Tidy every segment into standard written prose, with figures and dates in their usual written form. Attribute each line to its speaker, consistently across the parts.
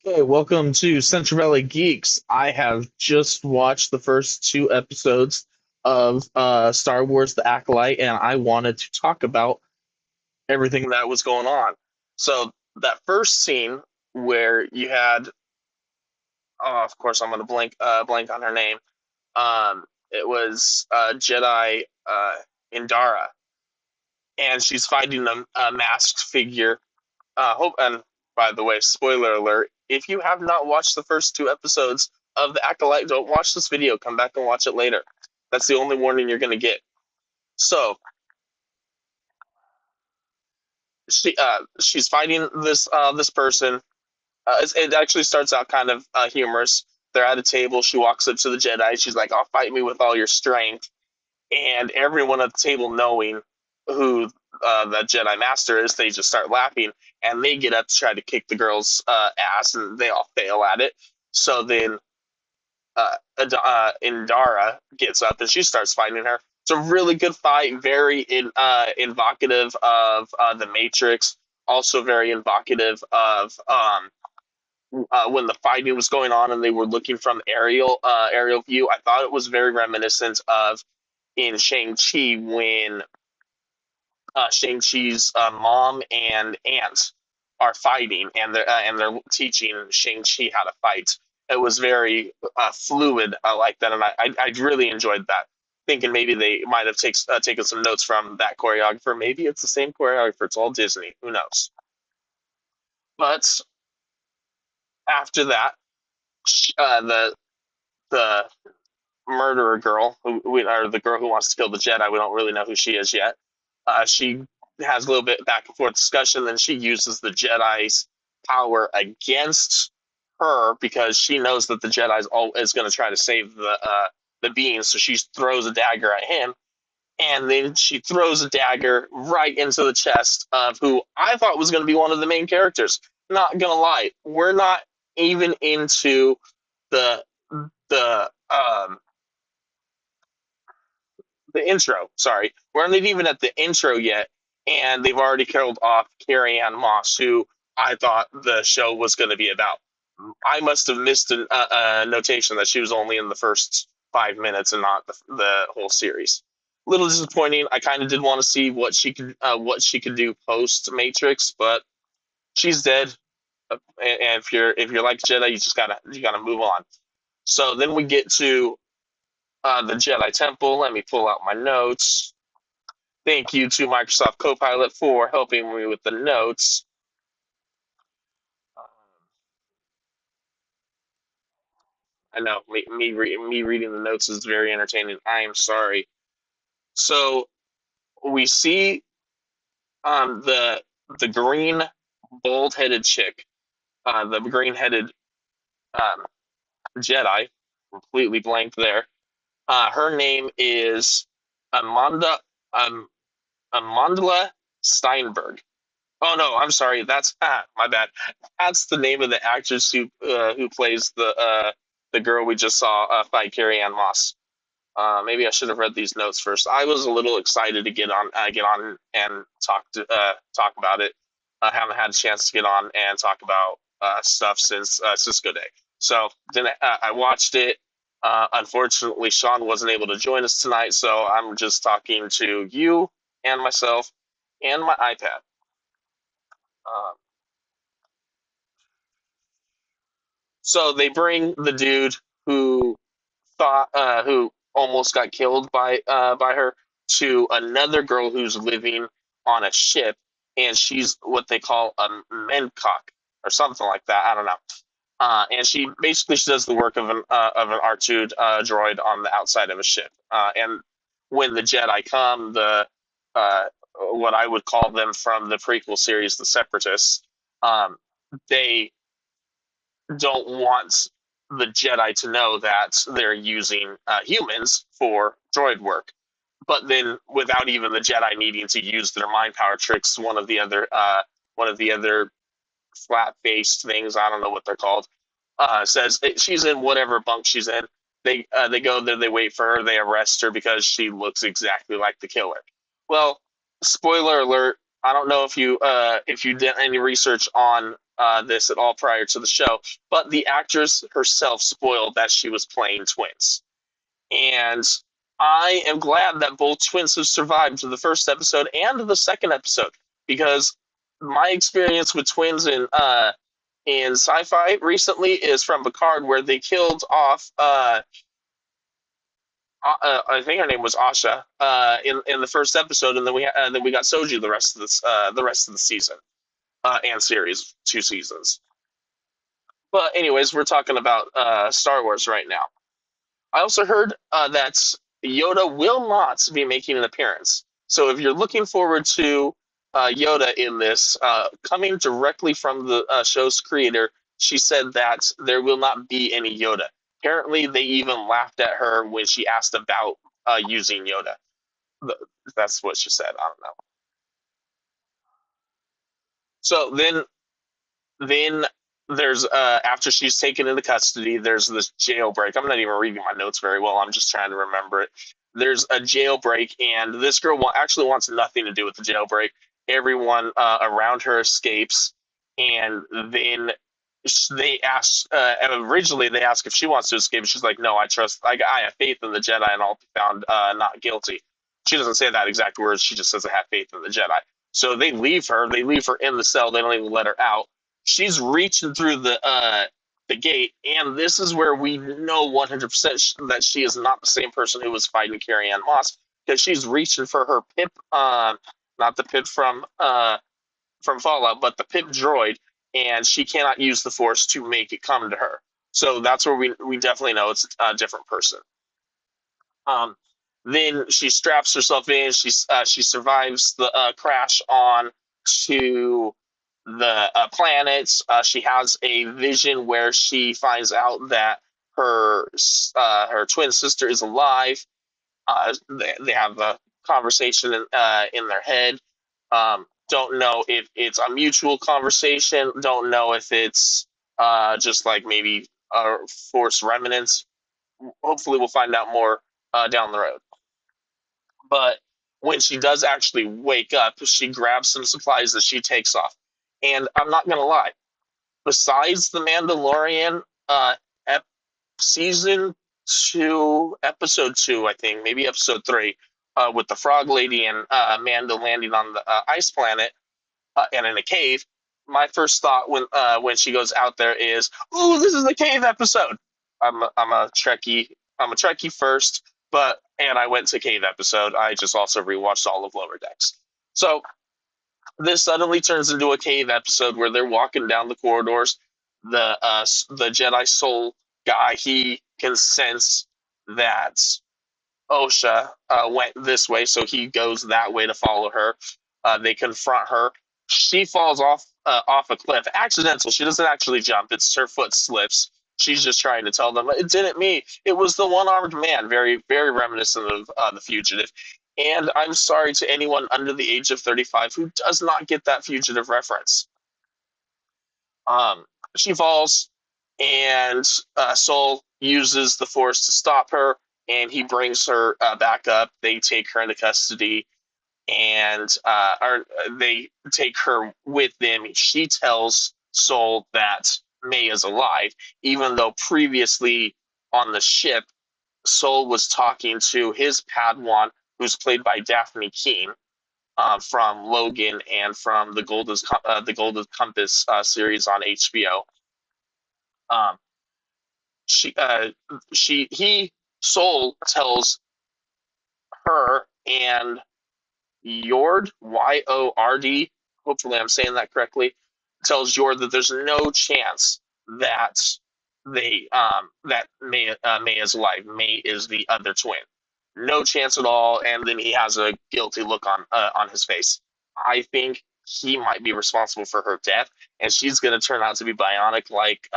Speaker 1: Hey, welcome to Central Valley Geeks. I have just watched the first two episodes of Star Wars: The Acolyte, and I wanted to talk about everything that was going on. So that first scene where you had, oh, of course, I'm going to blank on her name. It was Jedi Indara, and she's fighting a masked figure. Hope and by the way, spoiler alert: if you have not watched the first two episodes of The Acolyte, don't watch this video. Come back and watch it later. That's the only warning you're going to get. So she's fighting this person. It actually starts out kind of humorous. They're at a table. She walks up to the Jedi. She's like, "I'll fight me with all your strength." And everyone at the table, knowing who the Jedi Master is, they just start laughing, and they get up to try to kick the girl's ass, and they all fail at it. So then Indara gets up and she starts fighting her. It's a really good fight, very evocative of the Matrix, also very evocative of when the fighting was going on and they were looking from aerial view. I thought it was very reminiscent of in Shang-Chi when Shang-Chi's mom and aunt are fighting, and they're teaching Shang-Chi how to fight. It was very fluid like that, and I really enjoyed that. Thinking maybe they might have taken some notes from that choreographer. Maybe it's the same choreographer. It's all Disney. Who knows? But after that, the murderer girl, or the girl who wants to kill the Jedi, we don't really know who she is yet. She has a little bit back and forth discussion, then she uses the Jedi's power against her because she knows that the Jedi is going to try to save the being, so she throws a dagger at him, and then she throws a dagger right into the chest of who I thought was going to be one of the main characters. Not gonna lie, we're not even into the the the intro. Sorry, we're not even at the intro yet, and they've already killed off Carrie Ann Moss, who I thought the show was going to be about. I must have missed a notation that she was only in the first 5 minutes and not the whole series. A little disappointing. I kind of did want to see what she could do post Matrix, but she's dead. And if you're like Jedi, you gotta move on. So then we get to the Jedi Temple. Let me pull out my notes. Thank you to Microsoft Copilot for helping me with the notes. I know me reading the notes is very entertaining. I am sorry. So we see the green bald headed chick, the green headed um, Jedi, completely blanked there. Her name is Amanda um, Amandla Steinberg. Oh no, I'm sorry. That's my bad. That's the name of the actress who plays the girl we just saw fight Carrie Ann Moss. Maybe I should have read these notes first. I was a little excited to get on and talk about it. I haven't had a chance to get on and talk about stuff since Cisco Day. So then I watched it. Unfortunately, Sean wasn't able to join us tonight, so I'm just talking to you and myself and my iPad. Um, So they bring the dude who who almost got killed by her to another girl who's living on a ship, and she's what they call a mencock or something like that. I don't know. And she does the work of an R2 droid on the outside of a ship. And when the Jedi come, the what I would call them from the prequel series, the Separatists, they don't want the Jedi to know that they're using humans for droid work. But then, without even the Jedi needing to use their mind power tricks, one of the other flat faced things, I don't know what they're called, says she's in whatever bunk she's in. They go there, they wait for her, they arrest her because she looks exactly like the killer. Well, spoiler alert. I don't know if you did any research on this at all prior to the show, but the actress herself spoiled that she was playing twins. And I am glad that both twins have survived the first episode and the second episode, because my experience with twins in sci-fi recently is from Picard, where they killed off I think her name was Asha in the first episode, and then we got Soji the rest of the season and series, 2 seasons. But anyways, we're talking about Star Wars right now. I also heard that Yoda will not be making an appearance. So if you're looking forward to Yoda in this, coming directly from the show's creator, she said that there will not be any Yoda. Apparently, they even laughed at her when she asked about using Yoda. That's what she said. I don't know. So then there's after she's taken into custody, there's this jailbreak. I'm not even reading my notes very well. I'm just trying to remember it. There's a jailbreak, and this girl actually wants nothing to do with the jailbreak. Everyone around her escapes, and then they ask. Originally, they ask if she wants to escape. She's like, "No, I trust. I have faith in the Jedi, and I'll be found not guilty." She doesn't say that exact words. She just says, "I have faith in the Jedi." So they leave her. They leave her in the cell. They don't even let her out. She's reaching through the gate, and this is where we know 100% that she is not the same person who was fighting Carrie Ann Moss, because she's reaching for her pip, not the pip from Fallout, but the pip droid, and she cannot use the Force to make it come to her. So that's where we definitely know it's a different person. Um, then she straps herself in. She survives the crash on to the planets. She has a vision where she finds out that her twin sister is alive. They have a conversation in their head. Don't know if it's a mutual conversation. Don't know if it's just like maybe force remnants. Hopefully, we'll find out more down the road. But when she does actually wake up, she grabs some supplies that she takes off. And I'm not gonna lie, besides the Mandalorian ep- season 2, episode 2, I think maybe episode 3, with the Frog Lady and Amanda landing on the ice planet and in a cave. My first thought when she goes out there is, "Ooh, this is a cave episode." I'm a Trekkie. I'm a Trekkie first, but and I went to cave episode. I just also rewatched all of Lower Decks. So this suddenly turns into a cave episode where they're walking down the corridors. The Jedi Soul guy, he can sense that Osha went this way, so he goes that way to follow her. They confront her. She falls off a cliff, accidental. She doesn't actually jump. It's her foot slips. She's just trying to tell them it didn't me. It was the one-armed man. Very very reminiscent of the fugitive. And I'm sorry to anyone under the age of 35 who does not get that fugitive reference. Um, she falls, and Soul uses the Force to stop her, and he brings her back up. They take her into custody, and or they take her with them. She tells Soul that May is alive, even though previously on the ship, Soul was talking to his Padawan, who's played by Daphne Keene from Logan and from the Golden Compass series on HBO. Um, she she he Soul tells her and Yord, Yord, hopefully I'm saying that correctly, tells Yord that there's no chance that that May is alive. May is the other twin. No chance at all. And then he has a guilty look on his face. I think he might be responsible for her death, and she's going to turn out to be bionic like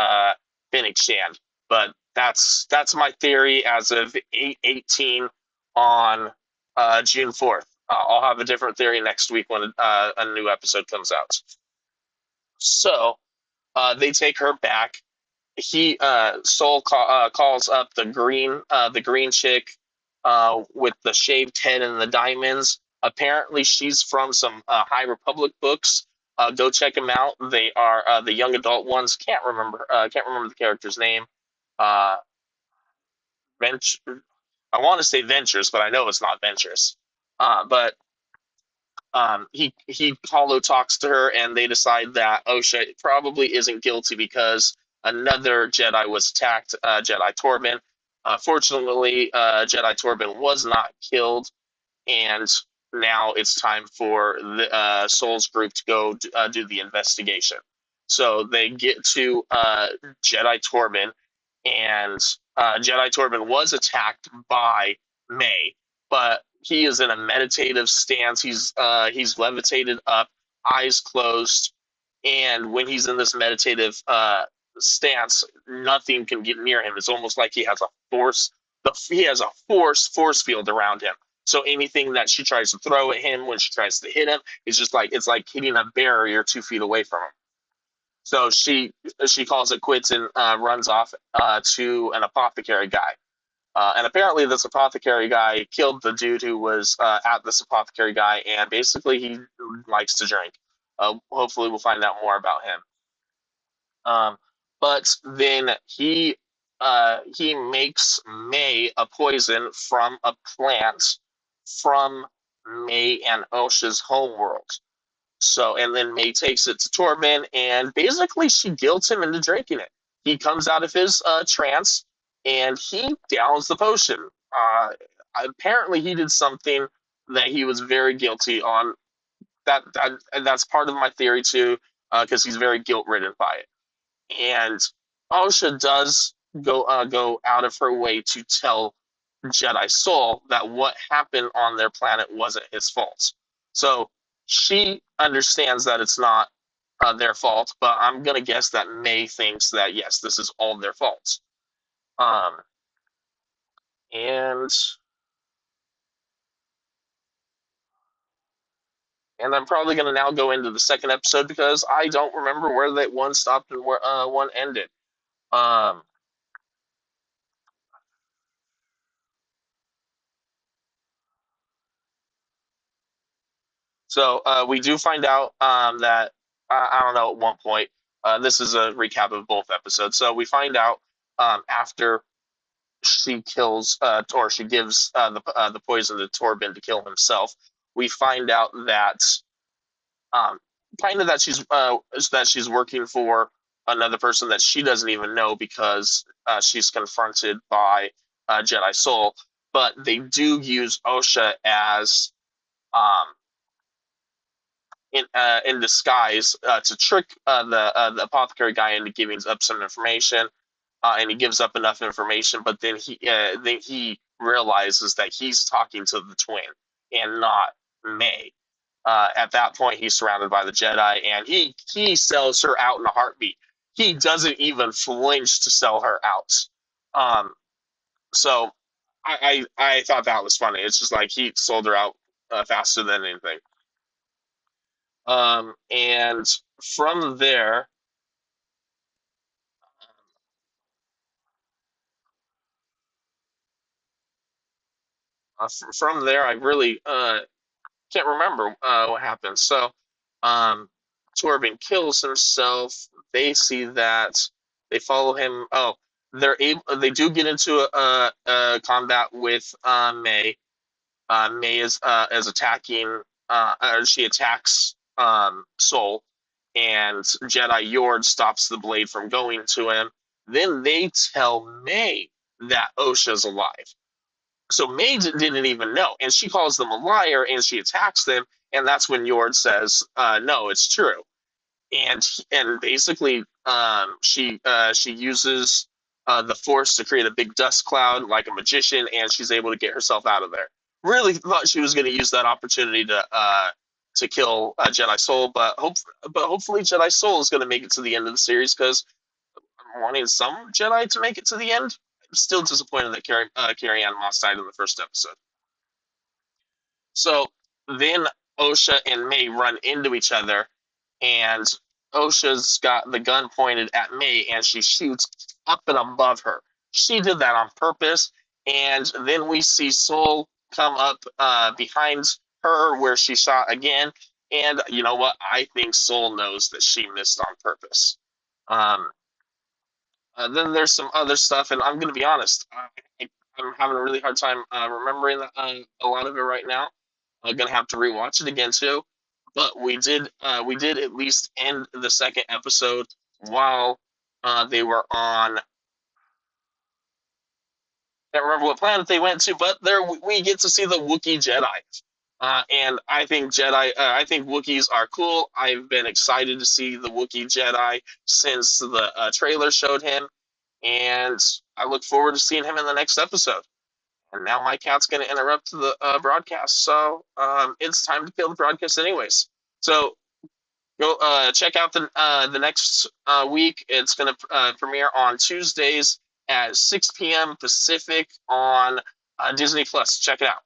Speaker 1: Fennec Shand. But that's my theory as of 8/18 on June 4th. I'll have a different theory next week when a new episode comes out. So they take her back. He calls up the green chick with the shaved head and the diamonds. Apparently, she's from some High Republic books. Go check them out. They are the young adult ones. Can't remember the character's name. Uh, Venture. I want to say Ventures, but I know it's not Ventures. But he hollow talks to her, and they decide that Osha probably isn't guilty because another Jedi was attacked, Jedi Torben. Fortunately, Jedi Torben was not killed, and now it's time for the Souls group to go do the investigation. So they get to Jedi Torben, and Jedi Torben was attacked by May, but he is in a meditative stance. He's levitated up, eyes closed, and when he's in this meditative stance, nothing can get near him. It's almost like he has a force field around him. So anything that she tries to throw at him, when she tries to hit him, it's like hitting a barrier 2 feet away from him. So she calls it quits and runs off to an apothecary guy. And apparently, this apothecary guy killed the dude who was at this apothecary guy, and basically, he likes to drink. Hopefully, we'll find out more about him. Um, but then he makes May a poison from a plant from May and Osha's homeworld. So, and then May takes it to Torben, and basically she guilts him into drinking it. He comes out of his trance, and he downs the potion. Apparently, he did something that he was very guilty on. That's part of my theory too, because he's very guilt ridden by it. And Osha does go out of her way to tell Jedi Soul that what happened on their planet wasn't his fault. So she understands that it's not their fault, but I'm gonna guess that May thinks that yes, this is all their fault. Um, and I'm probably gonna now go into the second episode because I don't remember where that one stopped and where one ended. Um, So we do find out that I don't know at one point. This is a recap of both episodes. So we find out after she kills or she gives the poison to Torben to kill himself. We find out that um, kind of that she's working for another person that she doesn't even know because she's confronted by Jedi Soul. But they do use Osha as um, in disguise to trick the apothecary guy into giving up some information, and he gives up enough information, but then he realizes that he's talking to the twin and not May. At that point, he's surrounded by the Jedi, and he sells her out in a heartbeat. He doesn't even flinch to sell her out. Um, so I thought that was funny. It's just like he sold her out faster than anything. And from there, from there, I really can't remember what happens. So, um, Torben kills himself. They see that. They follow him. Oh, they're able. They do get into a combat with May. May is attacking. She attacks Soul, and Jedi Yord stops the blade from going to him. Then they tell May that Osha's alive. So May didn't even know, and she calls them a liar, and she attacks them, and that's when Yord says, "No, it's true." And basically, she uses the Force to create a big dust cloud like a magician, and she's able to get herself out of there. Really thought she was going to use that opportunity to kill Jedi Soul, but hopefully Jedi Soul is going to make it to the end of the series because I'm wanting some Jedi to make it to the end. I'm still disappointed that Carrie Ann Moss died in the first episode. So then Osha and May run into each other, and Osha's got the gun pointed at May, and she shoots up and above her. She did that on purpose, and then we see Soul come up behind her where she shot again. And you know what? I think Soul knows that she missed on purpose. Um, then there's some other stuff, and I'm going to be honest. I'm having a really hard time remembering a lot of it right now. I'm going to have to rewatch it again too. But we did at least end the second episode while they were on. Can't remember what planet they went to, but there we get to see the Wookiee Jedi. And I think Wookiees are cool. I've been excited to see the Wookiee Jedi since the trailer showed him, and I look forward to seeing him in the next episode. And now my cat's going to interrupt the broadcast, so it's time to kill the broadcast, anyways. So go check out the next week. It's going to premiere on Tuesdays at 6 p.m. Pacific on Disney Plus. Check it out.